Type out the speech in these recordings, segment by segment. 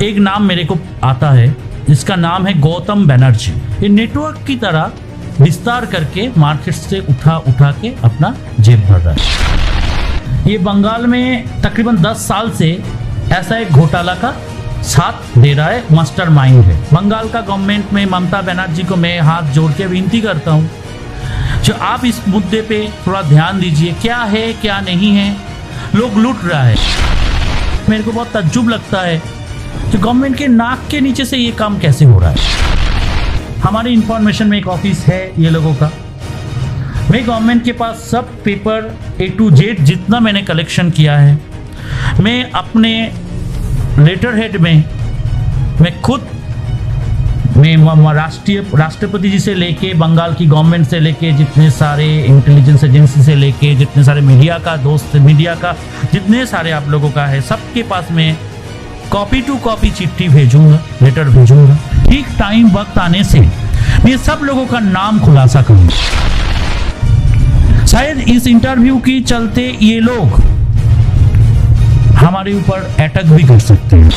एक नाम मेरे को आता है जिसका नाम है गौतम बनर्जी। ये नेटवर्क की तरह विस्तार करके मार्केट से उठा के अपना जेब भर रहा है। ये बंगाल में तकरीबन 10 साल से ऐसा एक घोटाला का साथ दे रहा है, मास्टरमाइंड है। बंगाल का गवर्नमेंट में ममता बनर्जी को मैं हाथ जोड़ के विनती करता हूँ जो आप इस मुद्दे पे थोड़ा ध्यान दीजिए, क्या है क्या नहीं है, लोग लूट रहा है। मेरे को बहुत तज्जुब लगता है कि गवर्नमेंट के नाक के नीचे से ये काम कैसे हो रहा है। हमारी इंफॉर्मेशन में एक ऑफिस है ये लोगों का, मैं गवर्नमेंट के पास सब पेपर A to Z जितना मैंने कलेक्शन किया है, मैं अपने लेटर हेड में मैं खुद राष्ट्रपति जी से लेके बंगाल की गवर्नमेंट से लेके जितने सारे इंटेलिजेंस एजेंसी से लेके जितने सारे मीडिया का जितने सारे आप लोगों का है, सबके पास मैं कॉपी टू कॉपी चिट्ठी भेजूंगा, लेटर भेजूंगा। ठीक टाइम वक्त आने से मैं सब लोगों का नाम खुलासा करूंगा। शायद इस इंटरव्यू की चलते ये लोग हमारे ऊपर अटैक भी कर सकते हैं।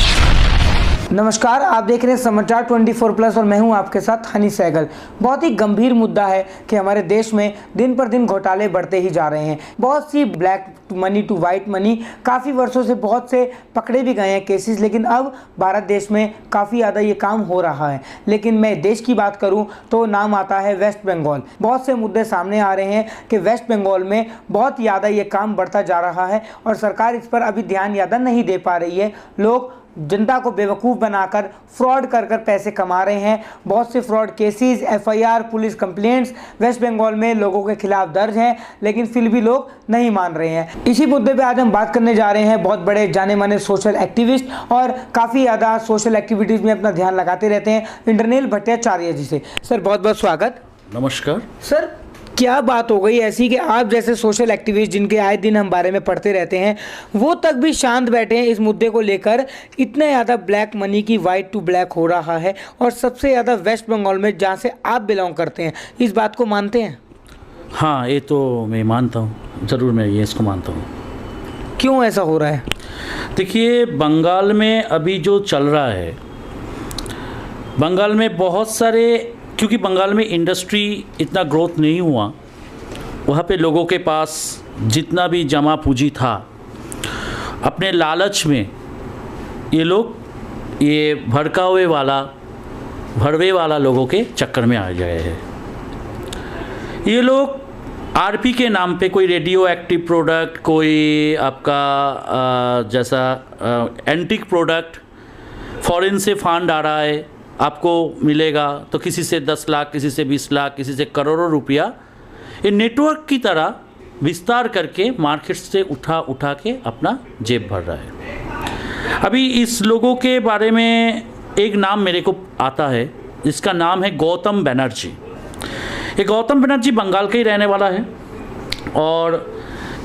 नमस्कार, आप देख रहे हैं समाचार 24+ और मैं हूं आपके साथ हनी सहगल। बहुत ही गंभीर मुद्दा है कि हमारे देश में दिन पर दिन घोटाले बढ़ते ही जा रहे हैं। बहुत सी black money to white money काफ़ी वर्षों से बहुत से पकड़े भी गए हैं केसेस, लेकिन अब भारत देश में काफ़ी ज़्यादा ये काम हो रहा है। लेकिन मैं देश की बात करूं तो नाम आता है वेस्ट बंगाल। बहुत से मुद्दे सामने आ रहे हैं कि वेस्ट बंगाल में बहुत ज़्यादा ये काम बढ़ता जा रहा है और सरकार इस पर अभी ध्यान ज़्यादा नहीं दे पा रही है। लोग जनता को बेवकूफ़ बनाकर फ्रॉड कर पैसे कमा रहे हैं। बहुत से fraud cases, FIR, police complaints West Bengal में लोगों के खिलाफ दर्ज हैं, लेकिन फिर भी लोग नहीं मान रहे हैं। इसी मुद्दे पे आज हम बात करने जा रहे हैं बहुत बड़े जाने माने सोशल एक्टिविस्ट और काफ़ी ज़्यादा सोशल एक्टिविटीज़ में अपना ध्यान लगाते रहते हैं, इंद्रनील भट्टाचार्य जी से। सर बहुत बहुत स्वागत। नमस्कार सर, क्या बात हो गई ऐसी कि आप जैसे सोशल एक्टिविस्ट जिनके आए दिन हम बारे में पढ़ते रहते हैं, वो तक भी शांत बैठे हैं इस मुद्दे को लेकर? इतने ज़्यादा ब्लैक मनी की वाइट टू ब्लैक हो रहा है और सबसे ज़्यादा वेस्ट बंगाल में, जहाँ से आप बिलोंग करते हैं। इस बात को मानते हैं? हाँ, ये तो मैं मानता हूँ, ज़रूर मैं ये इसको मानता हूँ। क्यों ऐसा हो रहा है? देखिए, बंगाल में अभी जो चल रहा है, बंगाल में बहुत सारे, क्योंकि बंगाल में इंडस्ट्री इतना ग्रोथ नहीं हुआ, वहाँ पे लोगों के पास जितना भी जमा पूंजी था, अपने लालच में ये लोग ये भड़वे वाला लोगों के चक्कर में आ गए हैं। ये लोग RP के नाम पे कोई रेडियो एक्टिव प्रोडक्ट, कोई आपका जैसा एंटीक प्रोडक्ट, फॉरेन से फंड आ रहा है, आपको मिलेगा, तो किसी से 10 लाख, किसी से 20 लाख, किसी से करोड़ों रुपया, ये नेटवर्क की तरह विस्तार करके मार्केट से उठा के अपना जेब भर रहा है। अभी इस लोगों के बारे में एक नाम मेरे को आता है जिसका नाम है गौतम बनर्जी। ये गौतम बनर्जी बंगाल का ही रहने वाला है और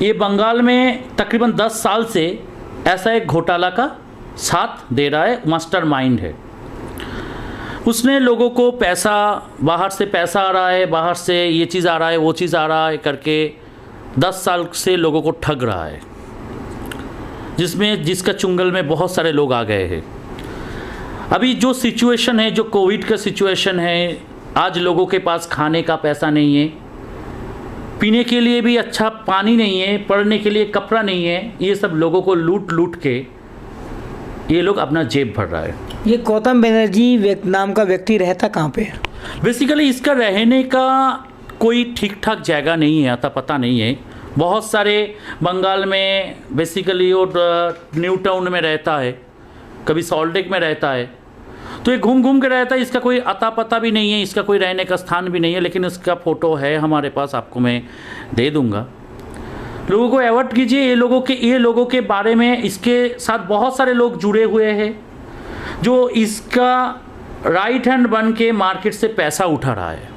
ये बंगाल में तकरीबन 10 साल से ऐसा एक घोटाला का साथ दे रहा है, मास्टरमाइंड है। उसने लोगों को पैसा, बाहर से पैसा आ रहा है, बाहर से ये चीज़ आ रहा है, वो चीज़ आ रहा है करके 10 साल से लोगों को ठग रहा है, जिसका चुंगल में बहुत सारे लोग आ गए हैं। अभी जो सिचुएशन है, जो कोविड का सिचुएशन है, आज लोगों के पास खाने का पैसा नहीं है, पीने के लिए भी अच्छा पानी नहीं है, पढ़ने के लिए कपड़ा नहीं है। ये सब लोगों को लूट के ये लोग अपना जेब भर रहा है। ये गौतम बनर्जी नाम का व्यक्ति रहता कहाँ पे है? बेसिकली इसका रहने का कोई ठीक ठाक जगह नहीं है, आता पता नहीं है। बहुत सारे बंगाल में बेसिकली वो न्यू टाउन में रहता है, कभी सॉल्टेक में रहता है, तो ये घूम के रहता है। इसका कोई अता पता भी नहीं है, इसका कोई रहने का स्थान भी नहीं है, लेकिन इसका फ़ोटो है हमारे पास, आपको मैं दे दूँगा। लोगों को अवॉइड कीजिए। ये लोगों के बारे में, इसके साथ बहुत सारे लोग जुड़े हुए हैं जो इसका राइट हैंड बन के मार्केट से पैसा उठा रहा है,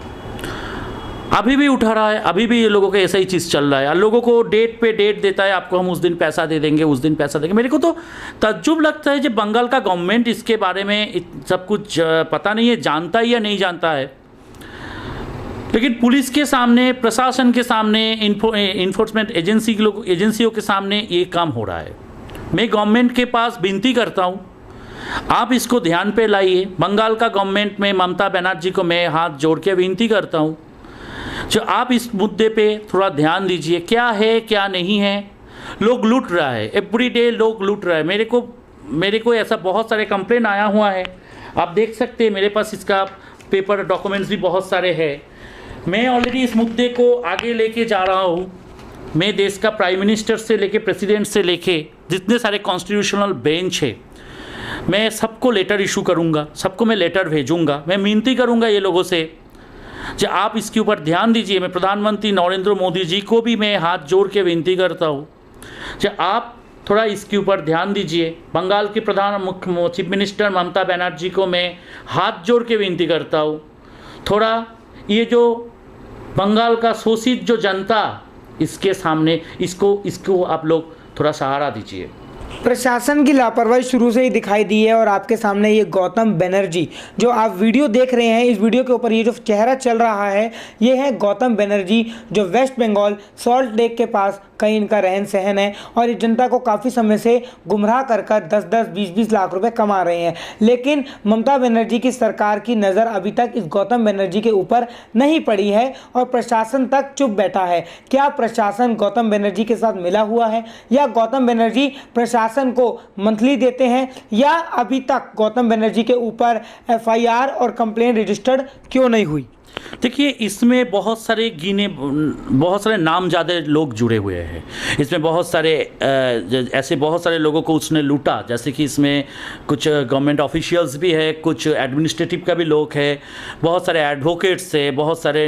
अभी भी उठा रहा है। अभी भी ये लोगों का ऐसा ही चीज़ चल रहा है। लोगों को डेट पे डेट देता है, आपको हम उस दिन पैसा दे देंगे, उस दिन पैसा देंगे। मेरे को तो तज्जुब लगता है जब बंगाल का गवर्नमेंट इसके बारे में सब कुछ पता नहीं है, जानता है या नहीं जानता है, लेकिन पुलिस के सामने, प्रशासन के सामने, इन्फोर्समेंट एजेंसियों के सामने ये काम हो रहा है। मैं गवर्नमेंट के पास विनती करता हूँ आप इसको ध्यान पे लाइए। बंगाल का गवर्नमेंट में ममता बनर्जी को मैं हाथ जोड़ के विनती करता हूँ, जो आप इस मुद्दे पे थोड़ा ध्यान दीजिए, क्या है क्या नहीं है। लोग लूट रहा है, एवरी डे लोग लूट रहा है। मेरे को ऐसा बहुत सारे कंप्लेन आया हुआ है, आप देख सकते हैं, मेरे पास इसका पेपर डॉक्यूमेंट्स भी बहुत सारे हैं। मैं ऑलरेडी इस मुद्दे को आगे लेके जा रहा हूँ। मैं देश का प्राइम मिनिस्टर से लेके प्रेसिडेंट से लेके जितने सारे कॉन्स्टिट्यूशनल बेंच है, मैं सबको लेटर इशू करूँगा, सबको मैं लेटर भेजूँगा। मैं विनती करूँगा ये लोगों से जो आप इसके ऊपर ध्यान दीजिए। मैं प्रधानमंत्री नरेंद्र मोदी जी को भी मैं हाथ जोड़ के विनती करता हूँ जो आप थोड़ा इसके ऊपर ध्यान दीजिए। बंगाल के मुख्य चीफ मिनिस्टर ममता बनर्जी को मैं हाथ जोड़ के विनती करता हूँ, थोड़ा ये जो बंगाल का शोषित जो जनता, इसके सामने इसको आप लोग थोड़ा सहारा दीजिए। प्रशासन की लापरवाही शुरू से ही दिखाई दी है और आपके सामने ये गौतम बनर्जी जो आप वीडियो देख रहे हैं, इस वीडियो के ऊपर ये जो चेहरा चल रहा है ये है गौतम बनर्जी, जो वेस्ट बंगाल सॉल्ट लेक के पास कहीं इनका रहन सहन है और इस जनता को काफ़ी समय से गुमराह कर 10-10, 20-20 लाख रुपए कमा रहे हैं। लेकिन ममता बनर्जी की सरकार की नज़र अभी तक इस गौतम बनर्जी के ऊपर नहीं पड़ी है और प्रशासन तक चुप बैठा है। क्या प्रशासन गौतम बनर्जी के साथ मिला हुआ है या गौतम बनर्जी प्रशासन को मंथली देते हैं, या अभी तक गौतम बनर्जी के ऊपर FIR और कंप्लेंट रजिस्टर्ड क्यों नहीं हुई? देखिए, इसमें बहुत सारे नामज़दे लोग जुड़े हुए हैं। इसमें बहुत सारे लोगों को उसने लूटा, जैसे कि इसमें कुछ गवर्नमेंट ऑफिशियल्स भी है, कुछ एडमिनिस्ट्रेटिव का भी लोग है, बहुत सारे एडवोकेट्स है, बहुत सारे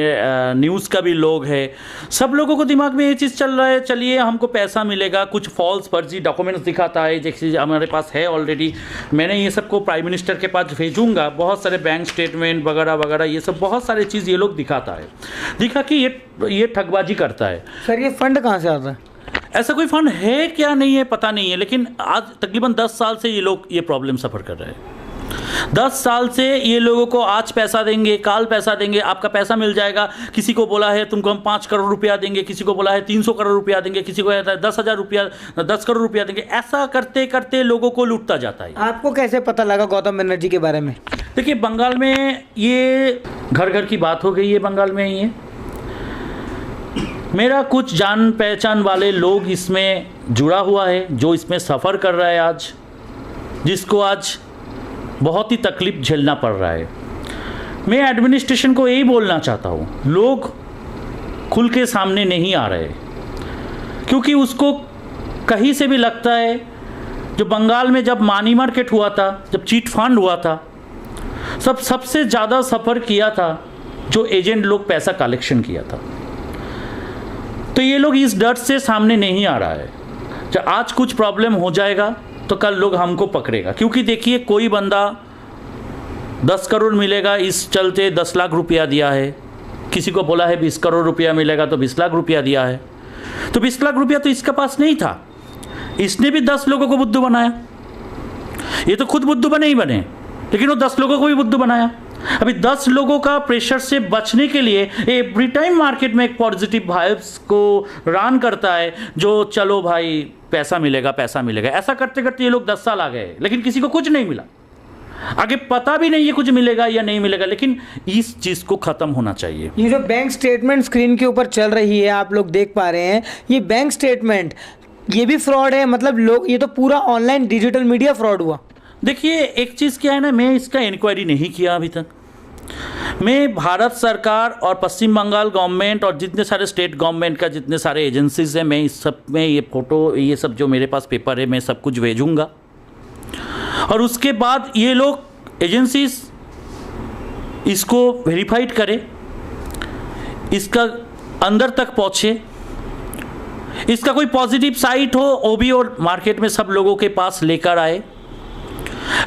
न्यूज़ का भी लोग है। सब लोगों को दिमाग में ये चीज़ चल रहा है, चलिए हमको पैसा मिलेगा। कुछ फॉल्स फर्जी डॉक्यूमेंट्स दिखाता है, जैसे हमारे पास है ऑलरेडी। मैंने ये सबको प्राइम मिनिस्टर के पास भेजूँगा, बहुत सारे बैंक स्टेटमेंट वगैरह वगैरह, ये सब बहुत सारे चीज़ ये लोग दिखा कि ये ठगबाजी करता है। सर, ये फंड कहाँ से आता है? ऐसा कोई फंड है क्या नहीं है पता नहीं है, लेकिन आज तकरीबन 10 साल से ये लोग ये प्रॉब्लम सफ़र कर रहे हैं। 10 साल से ये लोगों को आज पैसा देंगे, काल पैसा देंगे, आपका पैसा मिल जाएगा। किसी को बोला है तुमको हम 5 करोड़ रुपया देंगे, किसी को बोला है 300 करोड़ रुपया देंगे, किसी को 10,000 रुपया 10 करोड़ रुपया देंगे। ऐसा करते करते लोगों को लूटता जाता है। आपको कैसे पता लगा गौतम बनर्जी के बारे में? देखिए, बंगाल में ये घर घर की बात हो गई है। बंगाल में ये मेरा कुछ जान पहचान वाले लोग इसमें जुड़ा हुआ है, जो इसमें सफ़र कर रहा है आज, जिसको आज बहुत ही तकलीफ झेलना पड़ रहा है। मैं एडमिनिस्ट्रेशन को यही बोलना चाहता हूँ, लोग खुल के सामने नहीं आ रहे, क्योंकि उसको कहीं से भी लगता है। जो बंगाल में जब मनी मार्केट हुआ था, जब चीट फंड हुआ था, सबसे ज़्यादा सफ़र किया था जो एजेंट लोग पैसा कलेक्शन किया था। तो ये लोग इस डर से सामने नहीं आ रहा है। जब आज कुछ प्रॉब्लम हो जाएगा तो कल लोग हमको पकड़ेगा, क्योंकि देखिए, कोई बंदा 10 करोड़ मिलेगा इस चलते 10 लाख रुपया दिया है, किसी को बोला है 20 करोड़ रुपया मिलेगा तो 20 लाख रुपया दिया है। तो 20 लाख रुपया तो इसके पास नहीं था, इसने भी 10 लोगों को बुद्धू बनाया। ये तो खुद बुद्धू बने ही बने, लेकिन वो 10 लोगों को भी बुद्धू बनाया। अभी 10 लोगों का प्रेशर से बचने के लिए एवरी टाइम मार्केट में एक पॉजिटिव वाइब्स को रन करता है, जो चलो भाई पैसा मिलेगा पैसा मिलेगा। ऐसा करते करते ये लोग 10 साल आ गए, लेकिन किसी को कुछ नहीं मिला। आगे पता भी नहीं है कुछ मिलेगा या नहीं मिलेगा, लेकिन इस चीज़ को ख़त्म होना चाहिए। ये जो बैंक स्टेटमेंट स्क्रीन के ऊपर चल रही है, आप लोग देख पा रहे हैं, ये बैंक स्टेटमेंट ये भी फ्रॉड है। मतलब लोग, ये तो पूरा ऑनलाइन डिजिटल मीडिया फ्रॉड हुआ। देखिए, एक चीज़ क्या है ना, मैं इसका इंक्वायरी नहीं किया अभी तक। मैं भारत सरकार और पश्चिम बंगाल गवर्नमेंट और जितने सारे स्टेट गवर्नमेंट का जितने सारे एजेंसीज हैं, मैं इस सब में ये फ़ोटो, ये सब जो मेरे पास पेपर है, मैं सब कुछ भेजूँगा। और उसके बाद ये लोग एजेंसीज इसको वेरीफाइड करें, इसका अंदर तक पहुँचे, इसका कोई पॉजिटिव साइट हो वो भी और मार्केट में सब लोगों के पास लेकर आए,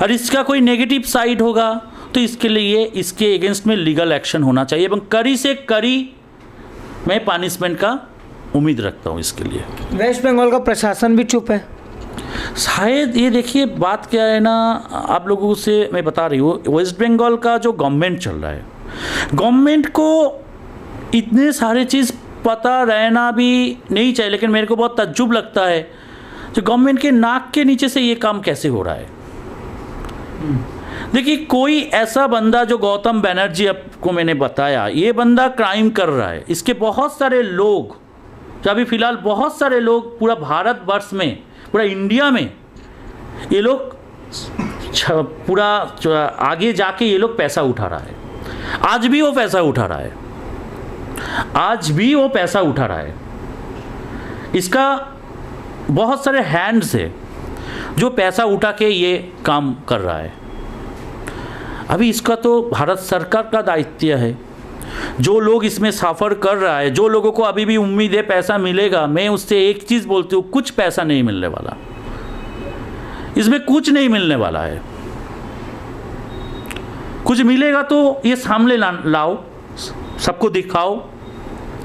और इसका कोई नेगेटिव साइड होगा तो इसके लिए इसके अगेंस्ट में लीगल एक्शन होना चाहिए, এবং कड़ी से कड़ी मैं पनिशमेंट का उम्मीद रखता हूँ इसके लिए। वेस्ट बंगाल का प्रशासन भी चुप है शायद। ये देखिए, बात क्या है ना, आप लोगों से मैं बता रही हूँ, वेस्ट बंगाल का जो गवर्नमेंट चल रहा है, गवर्नमेंट को इतने सारे चीज़ पता रहना भी नहीं चाहिए, लेकिन मेरे को बहुत तज्जुब लगता है जो गवर्नमेंट के नाक के नीचे से ये काम कैसे हो रहा है। देखिए, कोई ऐसा बंदा जो गौतम बनर्जी आपको मैंने बताया, ये बंदा क्राइम कर रहा है, इसके बहुत सारे लोग, जो अभी फिलहाल बहुत सारे लोग पूरा भारतवर्ष में, पूरा इंडिया में ये लोग पूरा आगे जाके ये लोग पैसा उठा रहा है। आज भी वो पैसा उठा रहा है, आज भी वो पैसा उठा रहा है। इसका बहुत सारे हैंड्स है जो पैसा उठा के ये काम कर रहा है। अभी इसका तो भारत सरकार का दायित्व है। जो लोग इसमें सफ़र कर रहा है, जो लोगों को अभी भी उम्मीद है पैसा मिलेगा, मैं उससे एक चीज़ बोलती हूँ, कुछ पैसा नहीं मिलने वाला, इसमें कुछ नहीं मिलने वाला है। कुछ मिलेगा तो ये सामने लाओ, सबको दिखाओ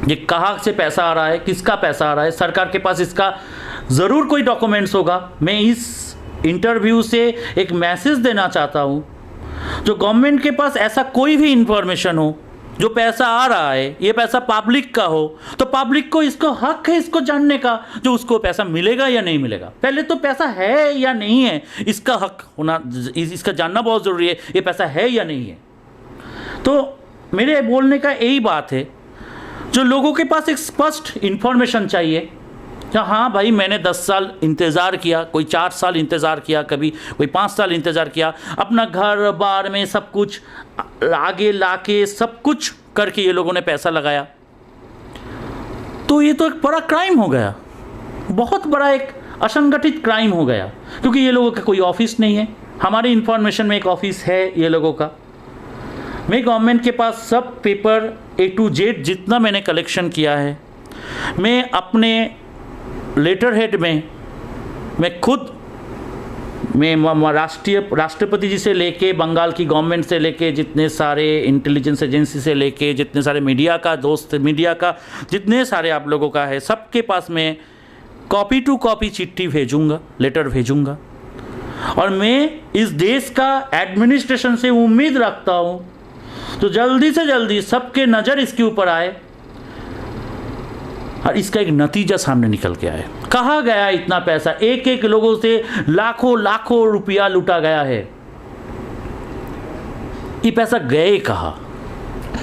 ये कहाँ से पैसा आ रहा है, किसका पैसा आ रहा है। सरकार के पास इसका ज़रूर कोई डॉक्यूमेंट्स होगा। मैं इस इंटरव्यू से एक मैसेज देना चाहता हूँ, जो गवर्नमेंट के पास ऐसा कोई भी इंफॉर्मेशन हो, जो पैसा आ रहा है ये पैसा पब्लिक का हो, तो पब्लिक को इसको हक है इसको जानने का, जो उसको पैसा मिलेगा या नहीं मिलेगा। पहले तो पैसा है या नहीं है इसका हक होना, इसका जानना बहुत ज़रूरी है, ये पैसा है या नहीं है। तो मेरे बोलने का यही बात है, जो लोगों के पास एक स्पष्ट इन्फॉर्मेशन चाहिए। हाँ भाई, मैंने 10 साल इंतज़ार किया, कोई 4 साल इंतज़ार किया, कभी कोई 5 साल इंतज़ार किया, अपना घर बार में सब कुछ आगे लाके सब कुछ करके ये लोगों ने पैसा लगाया, तो ये तो एक बड़ा क्राइम हो गया, बहुत बड़ा एक असंगठित क्राइम हो गया। क्योंकि ये लोगों का कोई ऑफिस नहीं है। हमारे इन्फॉर्मेशन में एक ऑफिस है ये लोगों का। मैं गवर्नमेंट के पास सब पेपर A to Z जितना मैंने कलेक्शन किया है, मैं अपने लेटर हेड में मैं खुद राष्ट्रपति जी से लेके, बंगाल की गवर्नमेंट से लेके, जितने सारे इंटेलिजेंस एजेंसी से लेके, जितने सारे मीडिया का दोस्त, मीडिया का जितने सारे आप लोगों का है, सबके पास मैं कॉपी टू कॉपी चिट्ठी भेजूंगा, लेटर भेजूंगा। और मैं इस देश का एडमिनिस्ट्रेशन से उम्मीद रखता हूँ तो जल्दी से जल्दी सबके नज़र इसके ऊपर आए और इसका एक नतीजा सामने निकल के आए। कहाँ गया इतना पैसा? एक एक लोगों से लाखों लाखों रुपया लूटा गया है, ये पैसा गए कहाँ?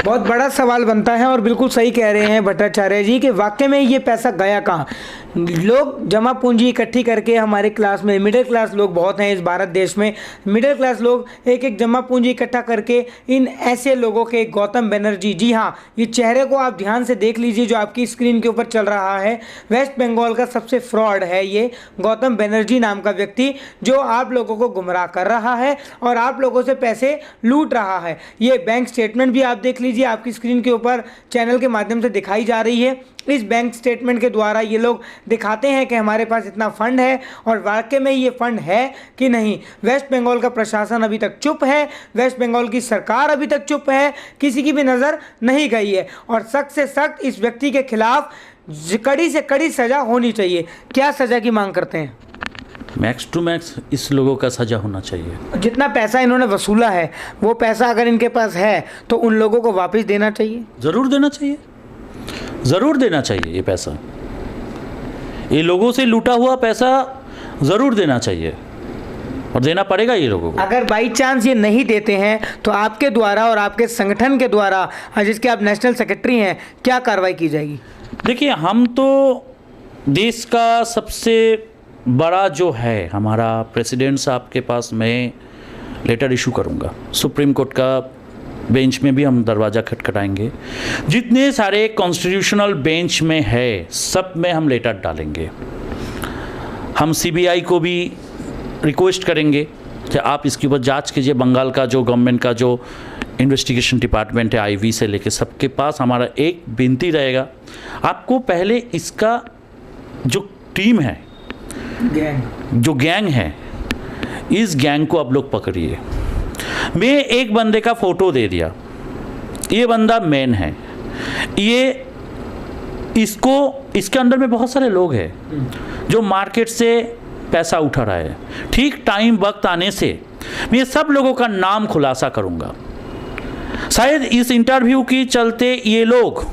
बहुत बड़ा सवाल बनता है और बिल्कुल सही कह रहे हैं भट्टाचार्य जी कि वाकई में ये पैसा गया कहाँ। लोग जमा पूंजी इकट्ठी करके, हमारे क्लास में मिडिल क्लास लोग बहुत हैं इस भारत देश में, मिडिल क्लास लोग एक एक जमा पूंजी इकट्ठा करके इन ऐसे लोगों के, गौतम बनर्जी, जी हाँ, ये चेहरे को आप ध्यान से देख लीजिए जो आपकी स्क्रीन के ऊपर चल रहा है। वेस्ट बंगाल का सबसे फ्रॉड है ये गौतम बनर्जी नाम का व्यक्ति, जो आप लोगों को गुमराह कर रहा है और आप लोगों से पैसे लूट रहा है। ये बैंक स्टेटमेंट भी आप देख लीजिए, आपकी स्क्रीन के ऊपर चैनल के माध्यम से दिखाई जा रही है। इस बैंक स्टेटमेंट के द्वारा ये लोग दिखाते हैं कि हमारे पास इतना फंड है, और वाकई में ये फंड है कि नहीं। वेस्ट बंगाल का प्रशासन अभी तक चुप है, वेस्ट बंगाल की सरकार अभी तक चुप है, किसी की भी नज़र नहीं गई है। और सख्त से सख्त इस व्यक्ति के खिलाफ कड़ी से कड़ी सज़ा होनी चाहिए। क्या सज़ा की मांग करते हैं? मैक्स टू मैक्स इस लोगों का सज़ा होना चाहिए। जितना पैसा इन्होंने वसूला है, वो पैसा अगर इनके पास है तो उन लोगों को वापस देना चाहिए। ज़रूर देना चाहिए, ज़रूर देना चाहिए। ये पैसा, ये लोगों से लूटा हुआ पैसा ज़रूर देना चाहिए और देना पड़ेगा ये लोगों को। अगर बाई चांस ये नहीं देते हैं तो आपके द्वारा और आपके संगठन के द्वारा, जिसके आप नेशनल सेक्रेटरी हैं, क्या कार्रवाई की जाएगी? देखिए, हम तो देश का सबसे बड़ा जो है हमारा प्रेसिडेंट साहब के पास मैं लेटर इशू करूंगा। सुप्रीम कोर्ट का बेंच में भी हम दरवाज़ा खटखटाएंगे। जितने सारे कॉन्स्टिट्यूशनल बेंच में है सब में हम लेटर डालेंगे। हम सीबीआई को भी रिक्वेस्ट करेंगे कि आप इसके ऊपर जांच कीजिए। बंगाल का जो गवर्नमेंट का जो इन्वेस्टिगेशन डिपार्टमेंट है, आईवी से लेके सबके पास हमारा एक विनती रहेगा, आपको पहले इसका जो टीम है, जो गैंग है, इस गैंग को आप लोग पकड़िए। मैं एक बंदे का फ़ोटो दे दिया, ये बंदा मेन है, ये इसको, इसके अंदर में बहुत सारे लोग हैं जो मार्केट से पैसा उठा रहा है। ठीक टाइम वक्त आने से मैं ये सब लोगों का नाम खुलासा करूंगा। शायद इस इंटरव्यू की चलते ये लोग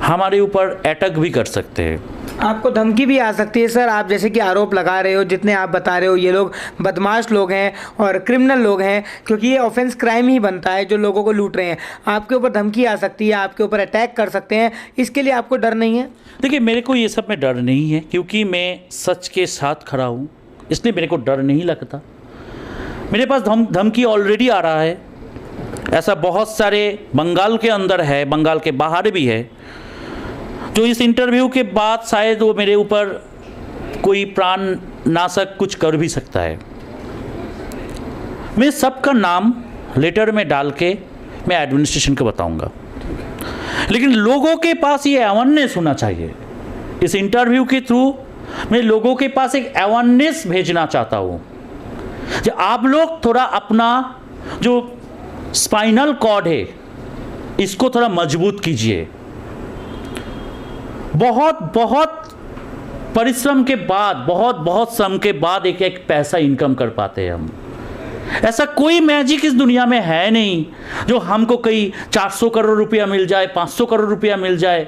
हमारे ऊपर अटैक भी कर सकते हैं। आपको धमकी भी आ सकती है सर, आप जैसे कि आरोप लगा रहे हो, जितने आप बता रहे हो ये लोग बदमाश लोग हैं और क्रिमिनल लोग हैं, क्योंकि ये ऑफेंस क्राइम ही बनता है जो लोगों को लूट रहे हैं। आपके ऊपर धमकी आ सकती है, आपके ऊपर अटैक कर सकते हैं, इसके लिए आपको डर नहीं है? देखिए, मेरे को ये सब में डर नहीं है, क्योंकि मैं सच के साथ खड़ा हूँ, इसलिए मेरे को डर नहीं लगता। मेरे पास धमकी ऑलरेडी आ रहा है। ऐसा बहुत सारे बंगाल के अंदर है, बंगाल के बाहर भी है, जो इस इंटरव्यू के बाद शायद वो मेरे ऊपर कोई प्राण नाशक कुछ कर भी सकता है। मैं सबका नाम लेटर में डाल के मैं एडमिनिस्ट्रेशन को बताऊंगा, लेकिन लोगों के पास ये अवेयरनेस होना चाहिए। इस इंटरव्यू के थ्रू मैं लोगों के पास एक अवेयरनेस भेजना चाहता हूँ कि आप लोग थोड़ा अपना जो स्पाइनल कॉर्ड है इसको थोड़ा मजबूत कीजिए। बहुत बहुत परिश्रम के बाद, बहुत श्रम के बाद एक एक पैसा इनकम कर पाते हैं हम। ऐसा कोई मैजिक इस दुनिया में है नहीं जो हमको कहीं 400 करोड़ रुपया मिल जाए, 500 करोड़ रुपया मिल जाए।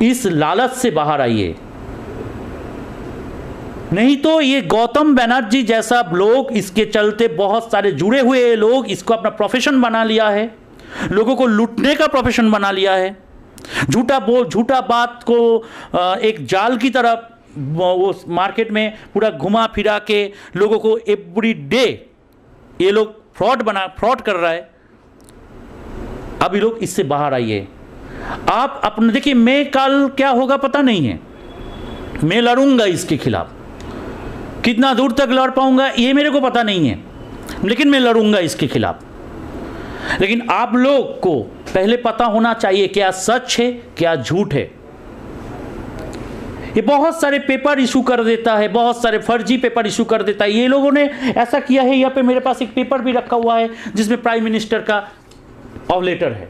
इस लालच से बाहर आइए, नहीं तो ये गौतम बनर्जी जैसा लोग, इसके चलते बहुत सारे जुड़े हुए लोग इसको अपना प्रोफेशन बना लिया है, लोगों को लूटने का प्रोफेशन बना लिया है। झूठा बात को एक जाल की तरह वो मार्केट में पूरा घुमा फिरा के लोगों को एवरी डे ये लोग फ्रॉड कर रहा है। अब ये लोग इससे बाहर आइए। आप अपने देखिए, मैं कल क्या होगा पता नहीं है, मैं लड़ूंगा इसके खिलाफ। कितना दूर तक लड़ पाऊंगा ये मेरे को पता नहीं है, लेकिन मैं लड़ूंगा इसके खिलाफ। लेकिन आप लोग को पहले पता होना चाहिए क्या सच है क्या झूठ है। ये बहुत सारे पेपर इशू कर देता है, बहुत सारे फर्जी पेपर इशू कर देता है। ये लोगों ने ऐसा किया है। यहाँ पे मेरे पास एक पेपर भी रखा हुआ है जिसमें प्राइम मिनिस्टर का ऑफ लेटर है,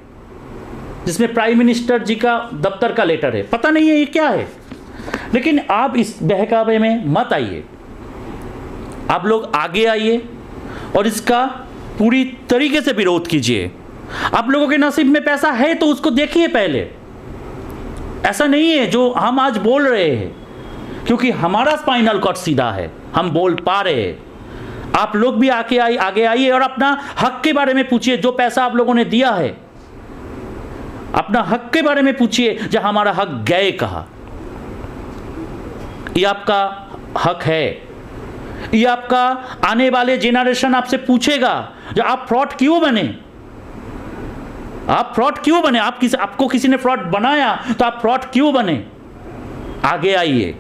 जिसमें प्राइम मिनिस्टर जी का दफ्तर का लेटर है। पता नहीं है ये क्या है, लेकिन आप इस बहकावे में मत आइए। आप लोग आगे आइए और इसका पूरी तरीके से विरोध कीजिए। आप लोगों के नसीब में पैसा है तो उसको देखिए पहले। ऐसा नहीं है जो हम आज बोल रहे हैं, क्योंकि हमारा स्पाइनल कॉर्ड सीधा है, हम बोल पा रहे हैं। आप लोग भी आगे आइए और अपना हक के बारे में पूछिए। जो पैसा आप लोगों ने दिया है, अपना हक के बारे में पूछिए, जो हमारा हक गए कहा। ये आपका हक है, ये आपका आने वाले जेनरेशन आपसे पूछेगा जो आप फ्रॉड क्यों बने, आप फ्रॉड क्यों बने, आपको किसी ने फ्रॉड बनाया तो आप फ्रॉड क्यों बने। आगे आइए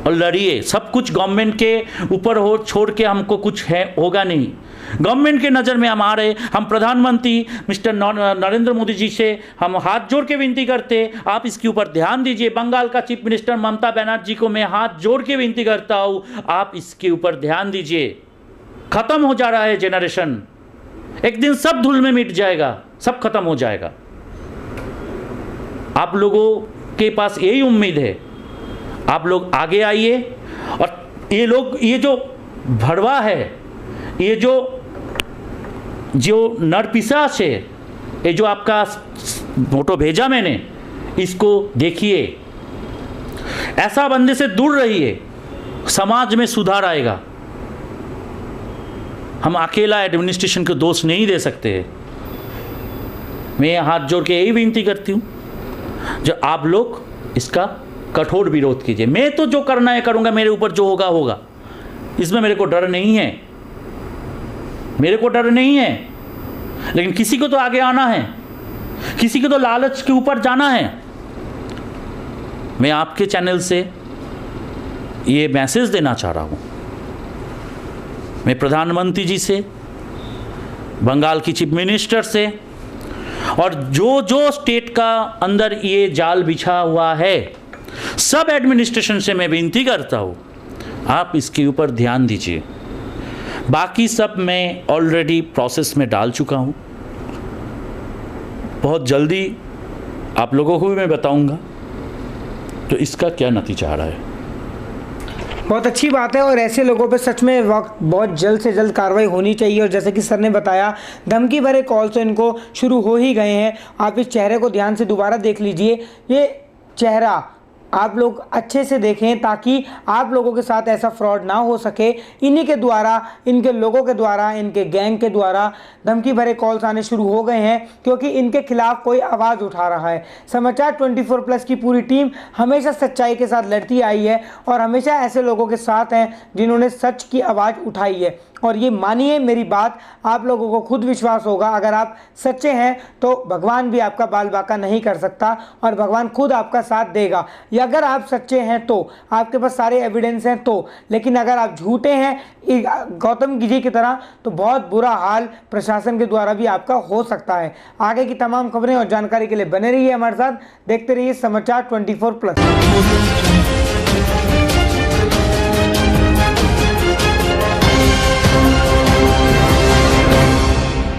और लड़िए। सब कुछ गवर्नमेंट के ऊपर हो छोड़ के हमको कुछ है होगा नहीं। गवर्नमेंट के नज़र में हम आ रहे, हम प्रधानमंत्री मिस्टर नरेंद्र मोदी जी से हम हाथ जोड़ के विनती करते, आप इसके ऊपर ध्यान दीजिए। बंगाल का चीफ मिनिस्टर ममता बनर्जी को मैं हाथ जोड़ के विनती करता हूँ, आप इसके ऊपर ध्यान दीजिए। खत्म हो जा रहा है जेनरेशन, एक दिन सब धूल में मिट जाएगा, सब खत्म हो जाएगा। आप लोगों के पास यही उम्मीद है। आप लोग आगे आइए और ये लोग, ये जो भड़वा है, ये जो नरपिशाच है, ये जो आपका फोटो भेजा मैंने, इसको देखिए। ऐसा बंदे से दूर रहिए, समाज में सुधार आएगा। हम अकेला एडमिनिस्ट्रेशन को दोष नहीं दे सकते। मैं हाथ जोड़ के यही विनती करती हूँ, जो आप लोग इसका कठोर विरोध कीजिए। मैं तो जो करना है करूँगा, मेरे ऊपर जो होगा होगा, इसमें मेरे को डर नहीं है, मेरे को डर नहीं है। लेकिन किसी को तो आगे आना है, किसी को तो लालच के ऊपर जाना है। मैं आपके चैनल से ये मैसेज देना चाह रहा हूँ। मैं प्रधानमंत्री जी से, बंगाल की चीफ मिनिस्टर से, और जो स्टेट का अंदर ये जाल बिछा हुआ है, सब एडमिनिस्ट्रेशन से मैं विनती करता हूँ, आप इसके ऊपर ध्यान दीजिए। बाकी सब मैं ऑलरेडी प्रोसेस में डाल चुका हूँ। बहुत जल्दी आप लोगों को भी मैं बताऊँगा तो इसका क्या नतीजा आ रहा है। बहुत अच्छी बात है, और ऐसे लोगों पे सच में वक्त बहुत जल्द से जल्द कार्रवाई होनी चाहिए। और जैसे कि सर ने बताया, धमकी भरे कॉल तो इनको शुरू हो ही गए हैं। आप इस चेहरे को ध्यान से दोबारा देख लीजिए। ये चेहरा आप लोग अच्छे से देखें ताकि आप लोगों के साथ ऐसा फ्रॉड ना हो सके। इन्हीं के द्वारा, इनके लोगों के द्वारा, इनके गैंग के द्वारा धमकी भरे कॉल्स आने शुरू हो गए हैं क्योंकि इनके खिलाफ कोई आवाज़ उठा रहा है। समाचार 24+ की पूरी टीम हमेशा सच्चाई के साथ लड़ती आई है और हमेशा ऐसे लोगों के साथ हैं जिन्होंने सच की आवाज़ उठाई है। और ये मानिए मेरी बात, आप लोगों को खुद विश्वास होगा, अगर आप सच्चे हैं तो भगवान भी आपका बाल बाका नहीं कर सकता और भगवान खुद आपका साथ देगा। या अगर आप सच्चे हैं तो आपके पास सारे एविडेंस हैं तो, लेकिन अगर आप झूठे हैं गौतम जी की तरह तो बहुत बुरा हाल प्रशासन के द्वारा भी आपका हो सकता है। आगे की तमाम खबरें और जानकारी के लिए बने रहिए हमारे साथ, देखते रहिए समाचार 24+।